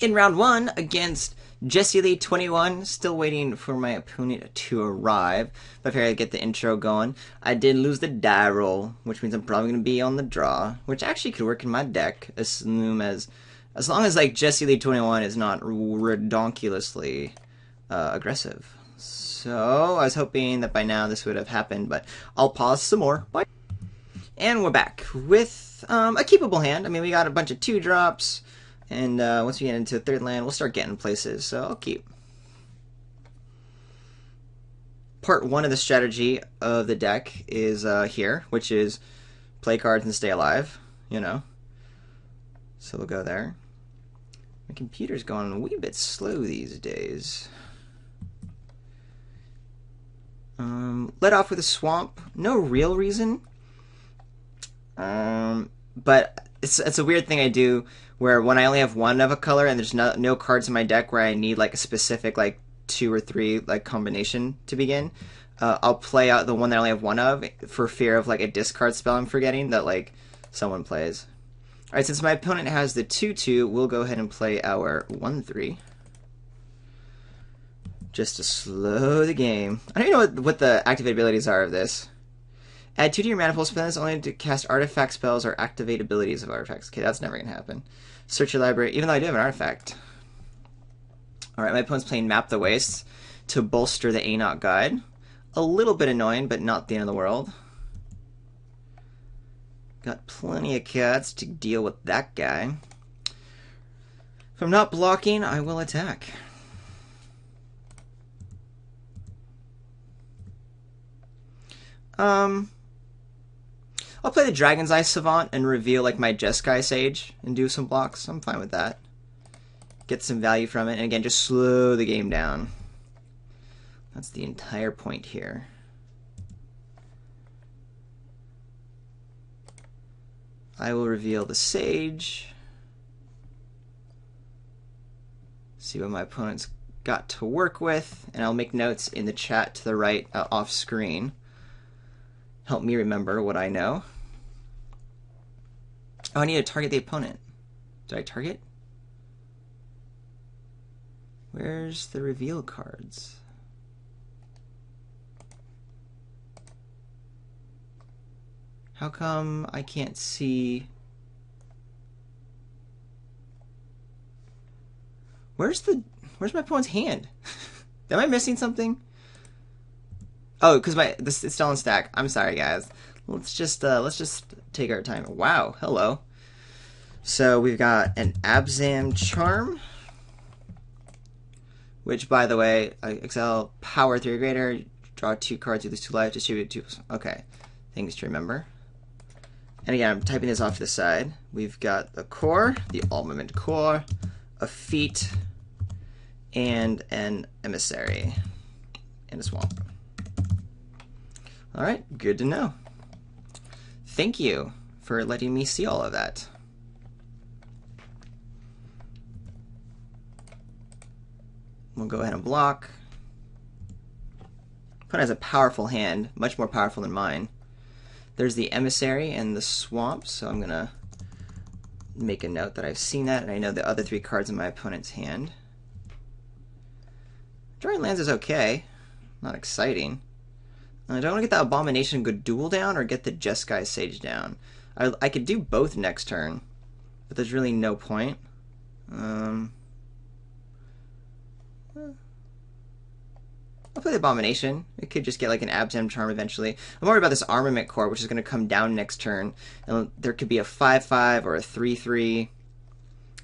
In round 1 against Jesse Lee 21, still waiting for my opponent to arrive. But I figured I'd get the intro going. I did lose the die roll, which means I'm probably going to be on the draw, which actually could work in my deck, as long as like Jesse Lee 21 is not redonkulously aggressive. So I was hoping that by now this would have happened, but I'll pause some more. Bye. And we're back with a keepable hand. I mean, we got a bunch of 2-drops. And once we get into the third land, we'll start getting places, so I'll keep. Part 1 of the strategy of the deck is here, which is play cards and stay alive, you know. So we'll go there. My computer's going a wee bit slow these days. Let off with a swamp. No real reason. But it's a weird thing I do where when I only have one of a color and there's no cards in my deck where I need like a specific like 2 or 3 like combination to begin, I'll play out the one that I only have one of for fear of like a discard spell I'm forgetting that like someone plays. Alright, since my opponent has the 2/2, we'll go ahead and play our 1/3. Just to slow the game. I don't even know what the activate abilities are of this. Add 2 to your manifold spells only to cast artifact spells or activate abilities of artifacts. Okay, that's never going to happen. Search your library, even though I do have an artifact. Alright, my opponent's playing Map the Wastes to bolster the Anot Guide. A little bit annoying, but not the end of the world. Got plenty of cards to deal with that guy. If I'm not blocking, I will attack. I'll play the Dragon's Eye Savant and reveal like my Jeskai Sage and do some blocks. I'm fine with that. Get some value from it, and again, just slow the game down. That's the entire point here. I will reveal the Sage. See what my opponent's got to work with, and I'll make notes in the chat to the right off screen. Help me remember what I know. Oh, I need to target the opponent. Did I target? Where's the reveal cards? How come I can't see? Where's my opponent's hand? Am I missing something? Oh, because it's still on stack. I'm sorry, guys. Let's just take our time. Wow, hello. So we've got an Abzan Charm, which, by the way, excel power 3 or greater. Draw 2 cards, you lose 2 life, distribute 2. Okay, things to remember. And again, I'm typing this off to the side. We've got the core, the Armament Core, a feat, and an emissary, and a swamp. Alright, good to know. Thank you for letting me see all of that. We'll go ahead and block. Opponent has a powerful hand, much more powerful than mine. There's the emissary and the swamp, so I'm going to make a note that I've seen that, and I know the other 3 cards in my opponent's hand. Drawing lands is okay, not exciting. I don't want to get the Abomination Gudul down or get the Jeskai Sage down. I could do both next turn, but there's really no point. I'll play the Abomination. It could just get like an Abzan Charm eventually. I'm worried about this Armament Core, which is going to come down next turn, and there could be a 5/5 or a 3/3.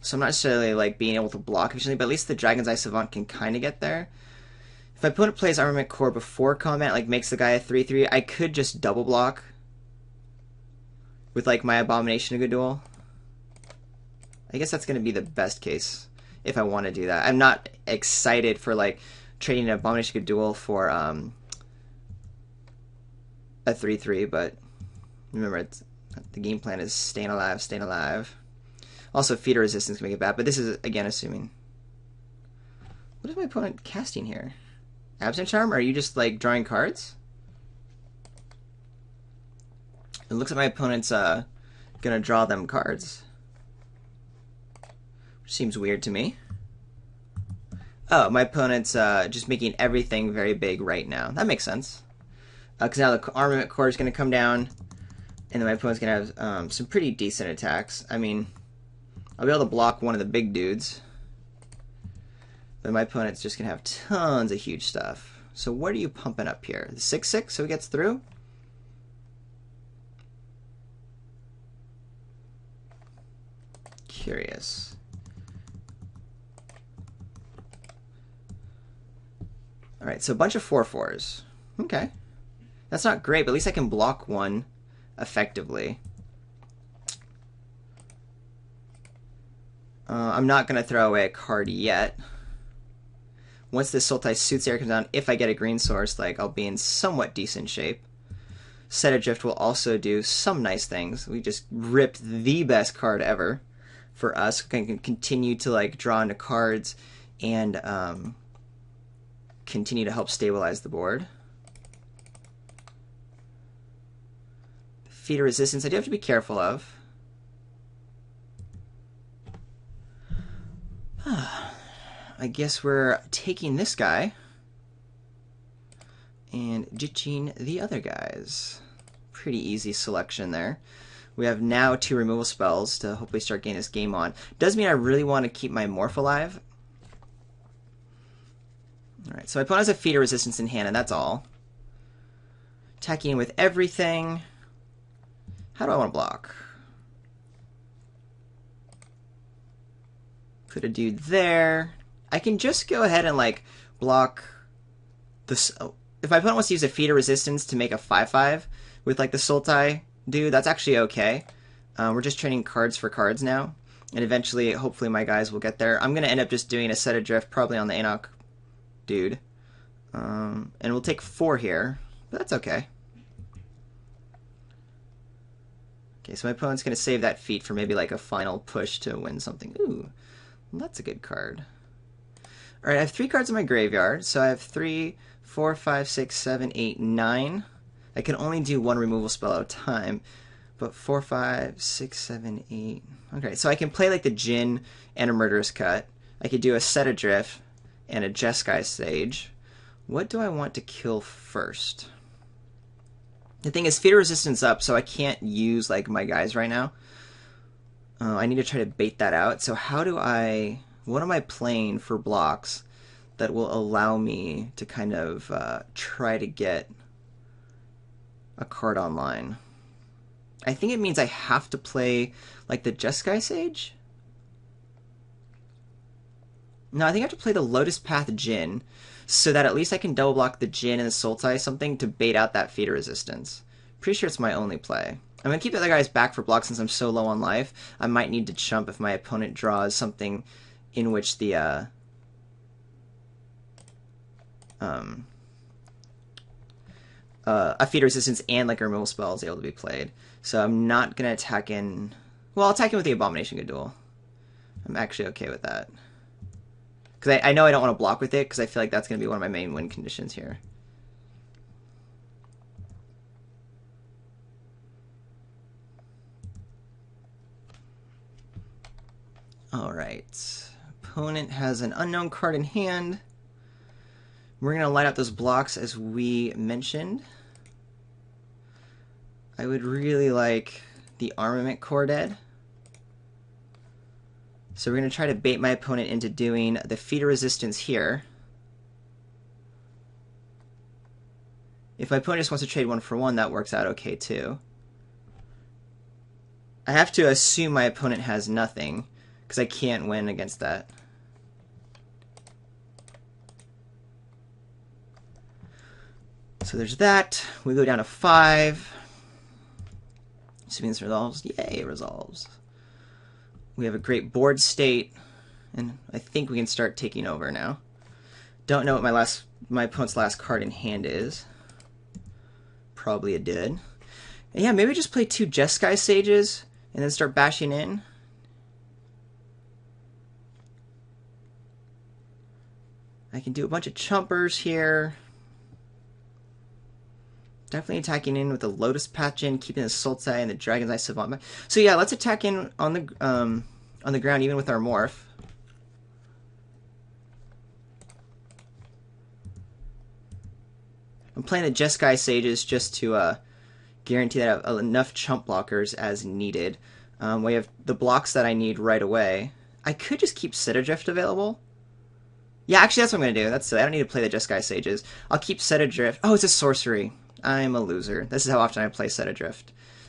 So I'm not necessarily like being able to block efficiently, but at least the Dragon's Eye Savant can kind of get there. If my opponent plays Armament Core before combat, like makes the guy a 3/3, I could just double block with like my Abomination of Gudul. I guess that's going to be the best case if I want to do that. I'm not excited for like trading an Abomination of Gudul for a 3/3, but remember, the game plan is staying alive, staying alive. Also, feeder resistance can make it bad, but this is, again, assuming. What is my opponent casting here? Absent Charm? Or are you just, like, drawing cards? It looks like my opponent's gonna draw them cards. Which seems weird to me. Oh, my opponent's just making everything very big right now. That makes sense. Because now the armament core is going to come down, and then my opponent's going to have some pretty decent attacks. I mean, I'll be able to block one of the big dudes, but my opponent's just going to have tons of huge stuff. So what are you pumping up here? The 6/6, so he gets through? Curious. Alright, so a bunch of 4/4s. Okay. That's not great, but at least I can block one effectively. I'm not going to throw away a card yet. Once this Sultai Suits area comes down, if I get a green source, like, I'll be in somewhat decent shape. Set Adrift will also do some nice things. We just ripped the best card ever for us. We can continue to like draw into cards and continue to help stabilize the board. Feeder resistance, I do have to be careful of. I guess we're taking this guy and ditching the other guys. Pretty easy selection there. We have now 2 removal spells to hopefully start getting this game on. Does mean I really want to keep my Morph alive. Alright, so my opponent has a feeder resistance in hand, and that's all. Attacking with everything. How do I want to block? Put a dude there. I can just go ahead and like block this. Oh, if my opponent wants to use a feeder resistance to make a 5/5 with like the Sultai dude, that's actually okay. We're just trading cards for cards now, and eventually, hopefully, my guys will get there. I'm gonna end up just doing a Set Adrift probably on the Enoch dude, and we'll take 4 here, but that's okay. Okay, so my opponent's gonna save that feat for maybe like a final push to win something. Ooh, that's a good card. All right, I have 3 cards in my graveyard, so I have 3, 4, 5, 6, 7, 8, 9. I can only do 1 removal spell at a time, but 4, 5, 6, 7, 8. Okay, so I can play like the Djinn and a Murderous Cut. I could do a Set Adrift and a Jeskai Sage. What do I want to kill first? The thing is, feeder resistance up, so I can't use like my guys right now. I need to try to bait that out. So how do I... What am I playing for blocks that will allow me to kind of try to get a card online? I think it means I have to play like the Jeskai Sage? No, I think I have to play the Lotus Path Djinn so that at least I can double block the Djinn and the Sultai something to bait out that feeder resistance. Pretty sure it's my only play. I'm going to keep the other guys back for blocks since I'm so low on life. I might need to chump if my opponent draws something in which the a feeder resistance and like a removal spell is able to be played. So I'm not going to attack in... Well, I'll attack in with the Abomination Gadul. I'm actually okay with that. Because I know I don't want to block with it, because I feel like that's going to be one of my main win conditions here. Alright. Opponent has an unknown card in hand. We're going to line up those blocks as we mentioned. I would really like the Armament Core dead. So we're going to try to bait my opponent into doing the feeder resistance here. If my opponent just wants to trade 1 for 1, that works out okay too. I have to assume my opponent has nothing, because I can't win against that. So there's that. We go down to 5. Assuming this resolves. Yay, it resolves. We have a great board state, and I think we can start taking over now. Don't know what my opponent's last card in hand is. Probably a did. And yeah, maybe just play 2 Jeskai Sages and then start bashing in. I can do a bunch of chumpers here. Definitely attacking in with the Lotus Path Djinn, keeping the Sultai and the Dragon's Eye Savant. So yeah, let's attack in on the ground even with our Morph. I'm playing the Jeskai Sages just to guarantee that I have enough chump blockers as needed. We have the blocks that I need right away. I could just keep Citadrift available. Yeah, actually, that's what I'm going to do. That's I don't need to play the Jeskai Sages. I'll keep Citadrift. Oh, it's a sorcery. I'm a loser. This is how often I play Citadrift.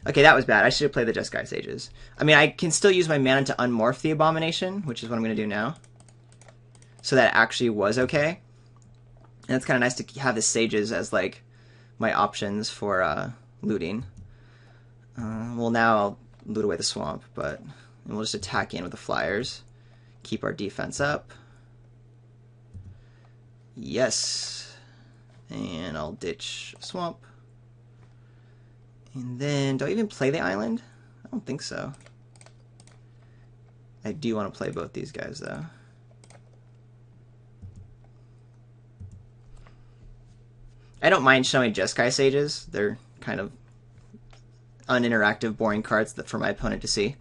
Okay, that was bad. I should have played the Jeskai Sages. I mean, I can still use my mana to unmorph the Abomination, which is what I'm going to do now. So that actually was okay. And it's kind of nice to have the Sages as, like, my options for looting. Well, now I'll loot away the swamp, but and we'll just attack in with the flyers. Keep our defense up. Yes. And I'll ditch swamp. And then, do I even play the island? I don't think so. I do want to play both these guys, though. I don't mind showing Jeskai Sages. They're kind of uninteractive, boring cards that for my opponent to see.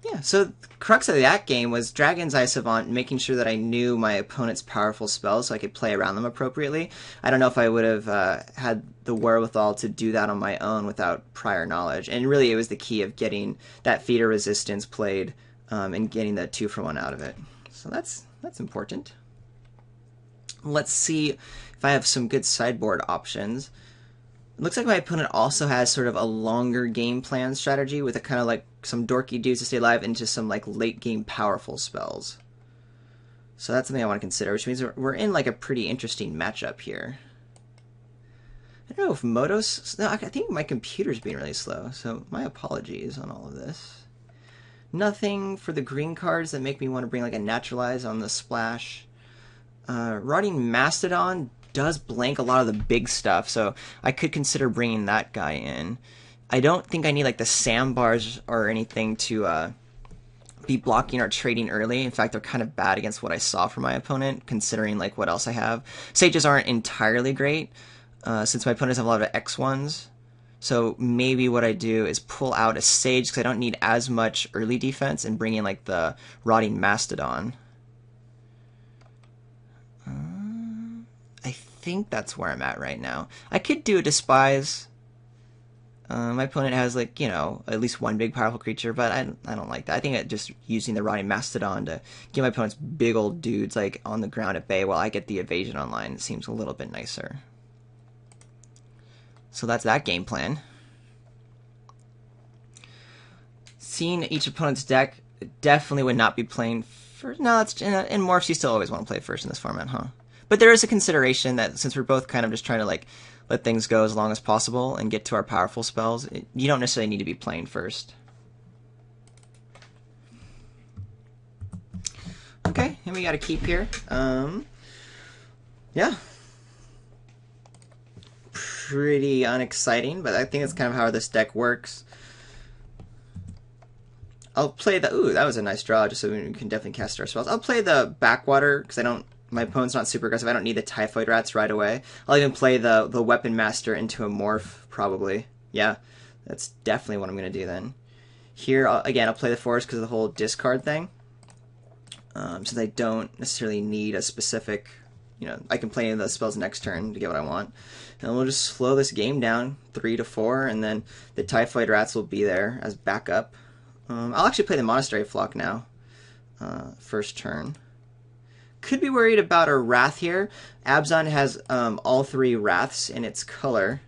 Yeah, so the crux of that game was Dragon's Eye Savant, making sure that I knew my opponent's powerful spells so I could play around them appropriately. I don't know if I would have had the wherewithal to do that on my own without prior knowledge. And really, it was the key of getting that feeder resistance played and getting the 2-for-1 out of it. So that's important. Let's see if I have some good sideboard options. It looks like my opponent also has sort of a longer game plan strategy with a kind of like some dorky dudes to stay alive into some like late game powerful spells. So that's something I want to consider, which means we're in like a pretty interesting matchup here. I don't know if Motos... No, I think my computer's being really slow, so my apologies on all of this. Nothing for the green cards that make me want to bring like a Naturalize on the splash. Rotting Mastodon does blank a lot of the big stuff, so I could consider bringing that guy in. I don't think I need like the sandbars or anything to be blocking or trading early. In fact, they're kind of bad against what I saw from my opponent, considering like what else I have. Sages aren't entirely great, since my opponents have a lot of X1s. So maybe what I do is pull out a Sage, because I don't need as much early defense, and bring in like the Rotting Mastodon. I think that's where I'm at right now. I could do a Despise. My opponent has, like, you know, at least one big powerful creature, but I don't like that. I think just using the Rotting Mastodon to get my opponent's big old dudes, like, on the ground at bay while I get the evasion online seems a little bit nicer. So that's that game plan. Seeing each opponent's deck definitely would not be playing first. No, it's in Morphs, you still always want to play first in this format, huh? But there is a consideration that since we're both kind of just trying to like let things go as long as possible and get to our powerful spells, you don't necessarily need to be playing first. Okay, and we got a keep here. Yeah. Pretty unexciting, but I think that's kind of how this deck works. I'll play the... Ooh, that was a nice draw, just so we can definitely cast our spells. I'll play the Backwater, because I don't... My opponent's not super aggressive. I don't need the Typhoid Rats right away. I'll even play the Weapon Master into a Morph, probably. Yeah, that's definitely what I'm going to do then. Here, again, I'll play the Forest because of the whole discard thing. Since I don't necessarily need a specific... You know, I can play the spells next turn to get what I want. And we'll just slow this game down 3 to 4, and then the Typhoid Rats will be there as backup. I'll actually play the Monastery Flock now. First turn. Could be worried about a Wrath here. Abzan has all 3 Wraths in its color.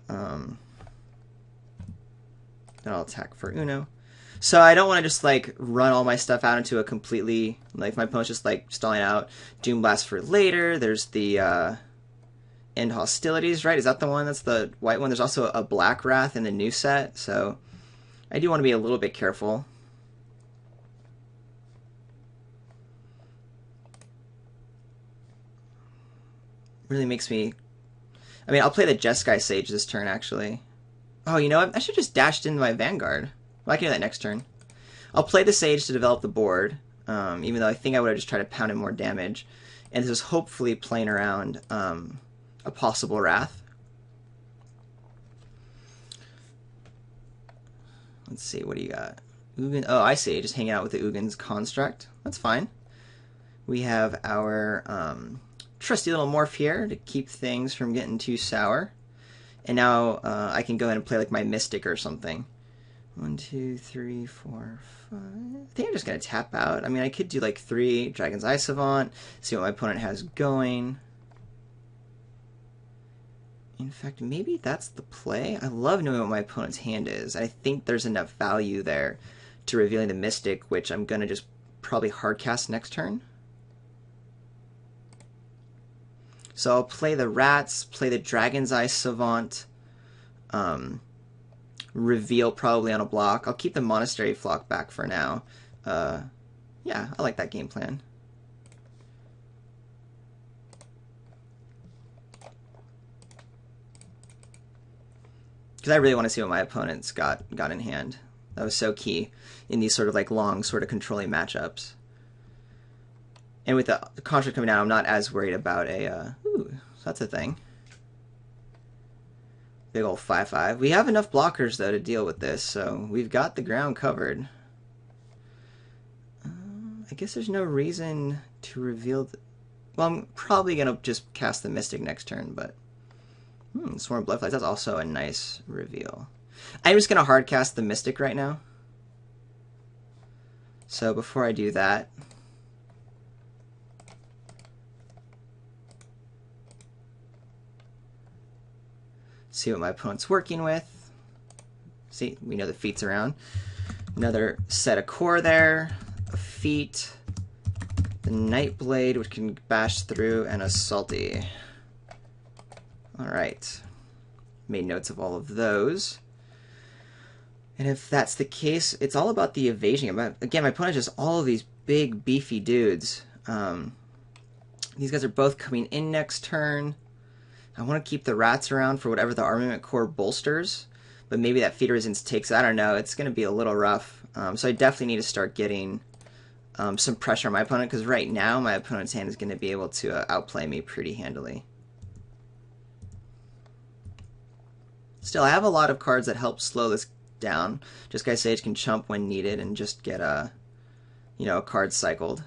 Then I'll attack for Uno. So I don't want to just like run all my stuff out into a completely, like my opponent's just like stalling out. Doom Blast for later. There's the End Hostilities, right? Is that the one? That's the white one. There's also a Black Wrath in the new set, so I do want to be a little bit careful. Really makes me... I mean, I'll play the Jeskai Sage this turn, actually. Oh, you know what? I should just dashed into my Vanguard. Well, I can do that next turn. I'll play the Sage to develop the board, even though I think I would have just tried to pound in more damage. And this is hopefully playing around a possible Wrath. Let's see, what do you got? Ugin. Oh, I see. Just hanging out with the Ugin's Construct. That's fine. We have our trusty little morph here to keep things from getting too sour. And now I can go ahead and play like my Mystic or something. 1, 2, 3, 4, 5. I think I'm just going to tap out. I mean, I could do like 3 Dragon's Eye Savant, see what my opponent has going. In fact, maybe that's the play. I love knowing what my opponent's hand is. I think there's enough value there to revealing the Mystic, which I'm going to just probably hardcast next turn. So I'll play the Rats, play the Dragon's Eye Savant, reveal probably on a block. I'll keep the Monastery Flock back for now. Yeah, I like that game plan. Because I really want to see what my opponent's got in hand. That was so key in these sort of like long sort of controlling matchups. And with the construct coming down, I'm not as worried about a... ooh, so that's a thing. Big old 5/5. We have enough blockers, though, to deal with this, so we've got the ground covered. I guess there's no reason to reveal... well, I'm probably going to just cast the Mystic next turn, but... Swarm of Bloodflies, that's also a nice reveal. I'm just going to hardcast the Mystic right now. So before I do that... see what my opponent's working with. See, we know the feat's around. Another set of core there, a feat, the Nightblade, which can bash through, and a Salty. Alright. Made notes of all of those. And if that's the case, it's all about the evasion. Again, my opponent has just all of these big, beefy dudes. These guys are both coming in next turn. I want to keep the Rats around for whatever the Armament Core bolsters, but maybe that Feat of Resistance takes, I don't know, it's going to be a little rough. So I definitely need to start getting some pressure on my opponent, because right now my opponent's hand is going to be able to outplay me pretty handily. Still, I have a lot of cards that help slow this down. Jeskai Sage can chump when needed and just get a card cycled.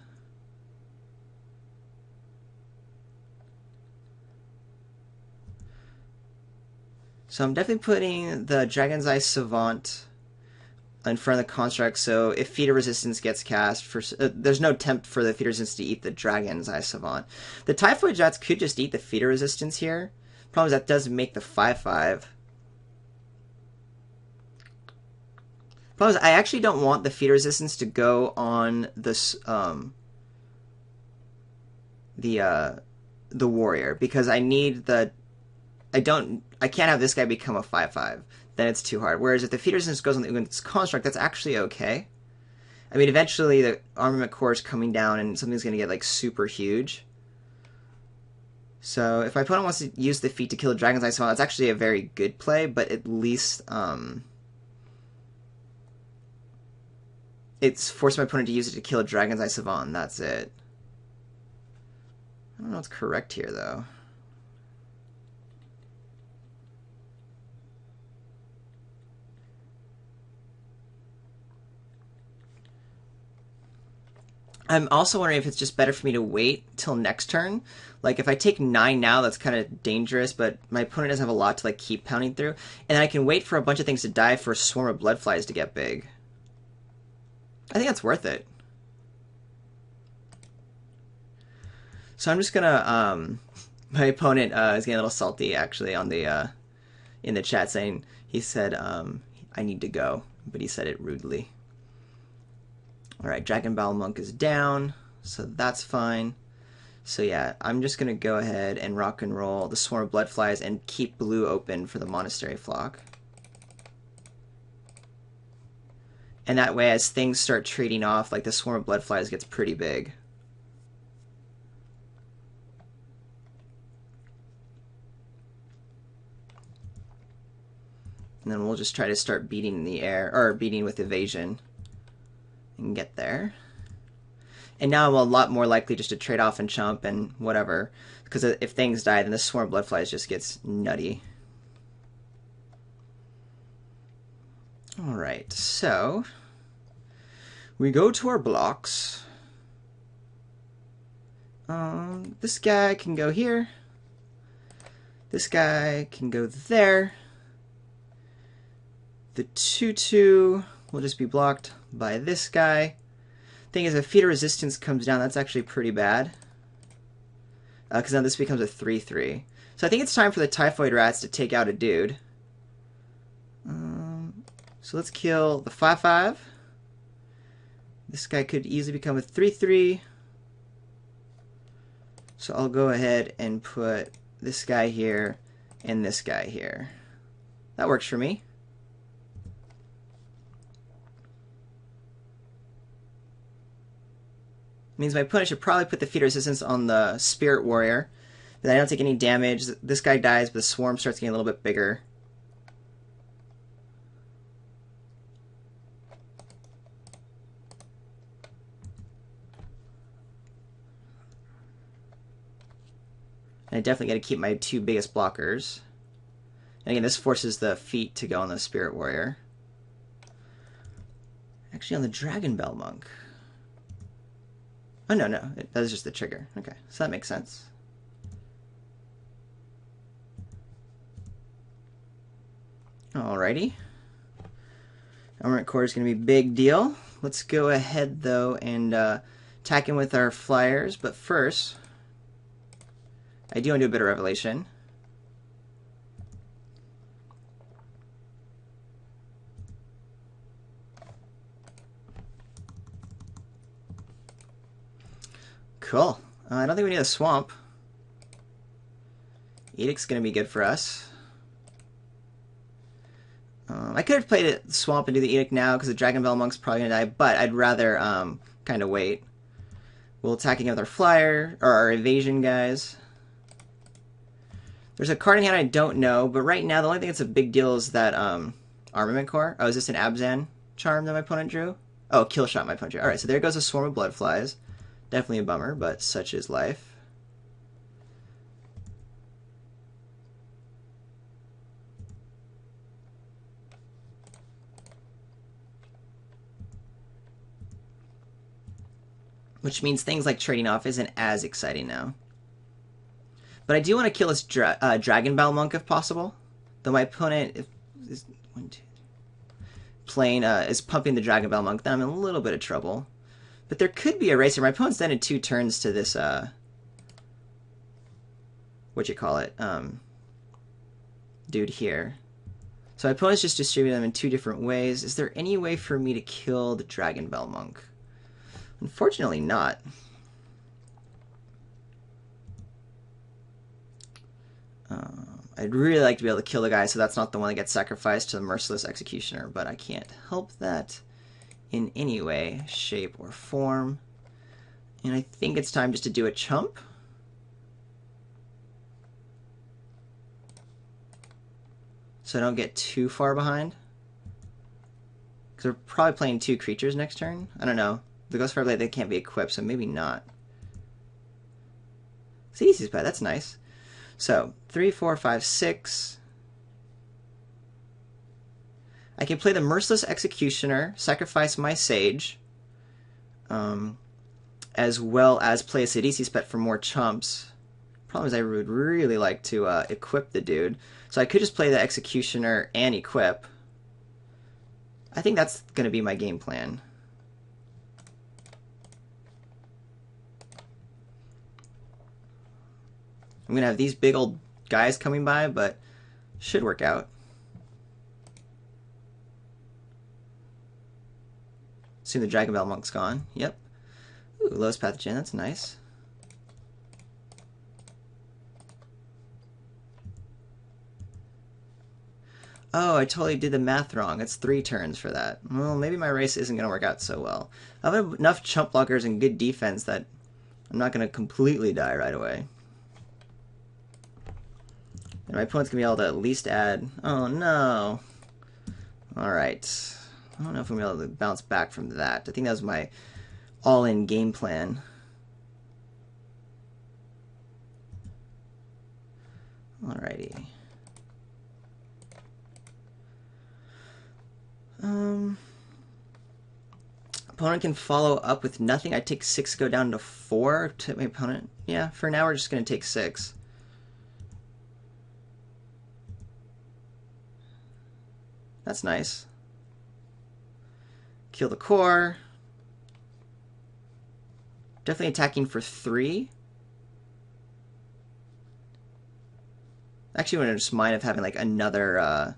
So I'm definitely putting the Dragon's Eye Savant in front of the construct, so if Feat of Resistance gets cast, there's no tempt for the Feat of Resistance to eat the Dragon's Eye Savant. The Typhoid Jets could just eat the Feat of Resistance here. Problem is that does make the 5/5. Problem is I actually don't want the Feat of Resistance to go on this the Warrior, because I need the... I can't have this guy become a 5/5. Then it's too hard. Whereas if the Feat of Resistance goes on the construct, that's actually okay. I mean, eventually the Armament Core is coming down and something's going to get like super huge. So if my opponent wants to use the feat to kill a Dragon's Eye Savant, that's actually a very good play, but at least it's forced my opponent to use it to kill a Dragon's Eye Savant, and that's it. I don't know what's correct here, though. I'm also wondering if it's just better for me to wait till next turn. Like, if I take 9 now, that's kind of dangerous, but my opponent doesn't have a lot to, like, keep pounding through. And then I can wait for a bunch of things to die for a Swarm of Bloodflies to get big. I think that's worth it. So I'm just gonna, my opponent is getting a little salty, actually, on the, in the chat, saying, he said, I need to go, but he said it rudely. Alright, Dragon Bowel Monk is down, so that's fine. So yeah, I'm just going to go ahead and rock and roll the Swarm of Bloodflies and keep blue open for the Monastery Flock. And that way, as things start trading off, like the Swarm of Bloodflies gets pretty big. And then we'll just try to start beating in the air, or beating with evasion. And get there. And now I'm a lot more likely just to trade off and chump and whatever. Because if things die, then the Swarm of Bloodflies just gets nutty. Alright, so we go to our blocks. This guy can go here. This guy can go there. The 2/2 will just be blocked by this guy. Thing is, if feeder resistance comes down, that's actually pretty bad. Because now this becomes a 3/3. So I think it's time for the typhoid rats to take out a dude. So let's kill the 5/5. This guy could easily become a 3/3. So I'll go ahead and put this guy here and this guy here. That works for me. Means my opponent should probably put the feeder resistance on the Spirit Warrior. Then I don't take any damage. This guy dies, but the swarm starts getting a little bit bigger. And I definitely got to keep my two biggest blockers. And again, this forces the feet to go on the Spirit Warrior. Actually, on the Dragon Bell Monk. Oh, no, that was just the trigger. Okay, so that makes sense. Alrighty. Armament core is going to be a big deal. Let's go ahead, though, and attack him with our flyers. But first, I do want to do a bit of Revelation. Cool. I don't think we need a swamp. Edict's going to be good for us. I could have played it swamp and do the Edict now because the Dragon Bell Monk's probably going to die, but I'd rather kind of wait. We'll attack again with our flyer, or our evasion guys. There's a card in hand I don't know, but right now the only thing that's a big deal is that armament core. Oh, is this an Abzan charm that my opponent drew? Oh, kill shot my opponent drew. Alright, so there goes a swarm of bloodflies. Definitely a bummer, but such is life. Which means things like trading off isn't as exciting now. But I do want to kill this Dragon Bell Monk if possible. Though my opponent is pumping the Dragon Bell Monk, then I'm in a little bit of trouble. But there could be a racer. My opponent's done in 2 turns to this, dude here. So my opponent's just distributing them in 2 different ways. Is there any way for me to kill the Dragon Bell Monk? Unfortunately not. I'd really like to be able to kill the guy so that's not the one that gets sacrificed to the Merciless Executioner, but I can't help that in any way, shape, or form. And I think it's time just to do a chump. So I don't get too far behind. Because we're probably playing 2 creatures next turn. I don't know. The Ghost Fireblade, they can't be equipped, so maybe not. CDC's bad, that's nice. So, 3, 4, 5, 6. I can play the Merciless Executioner, sacrifice my Sage, as well as play a Sidisi Spet for more chumps. Problem is I would really like to equip the dude. So I could just play the Executioner and equip. I think that's going to be my game plan. I'm going to have these big old guys coming by, but should work out. Assume the Dragon Bell Monk's gone. Yep. Ooh, lowest pathogen, that's nice. Oh, I totally did the math wrong. It's 3 turns for that. Well, maybe my race isn't going to work out so well. I have enough chump blockers and good defense that I'm not going to completely die right away. And my opponent's going to be able to at least add... Oh, no. Alright. I don't know if I'm going to be able to bounce back from that. I think that was my all-in game plan. Alrighty. Opponent can follow up with nothing. I take 6, go down to 4 to my opponent. Yeah, for now we're just going to take 6. That's nice. Kill the core. Definitely attacking for 3. Actually, I wouldn't just mind of having like another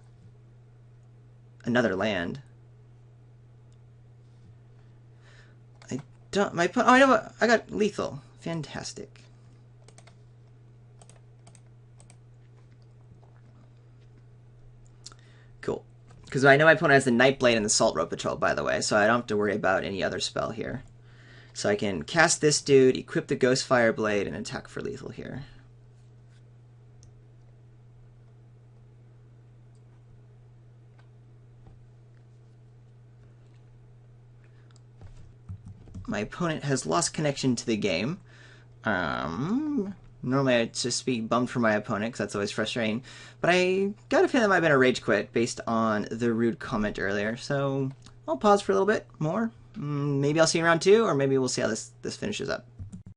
land. I don't. My oh, I know what. I got lethal. Fantastic. Cool. Because I know my opponent has the Nightblade and the Salt Rope Patrol, by the way, so I don't have to worry about any other spell here. So I can cast this dude, equip the Ghostfire Blade, and attack for lethal here. My opponent has lost connection to the game. Normally I'd just be bummed for my opponent, because that's always frustrating. But I got a feeling that might have been a rage quit based on the rude comment earlier. So I'll pause for a little bit more. Maybe I'll see you in round 2, or maybe we'll see how this finishes up.